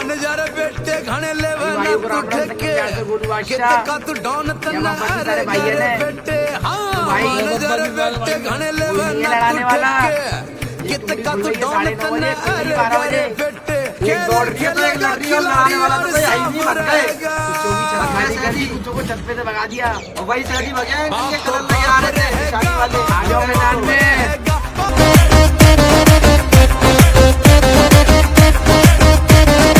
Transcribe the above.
manager बेटे घने लेवे ना तू ठेके कित का तू डॉन तना अरे बेटे हां मैनेजर बेटे घने लेवे ना तू ठेके कित का तू डॉन तना अरे बेटे एक दौड़ के तो एक लड़की को लड़ाने वाला तो कोई आई नहीं मर गए कुछ को छत पे से भगा दिया और वही सैदी भगे ये कलर लगे आ रहे थे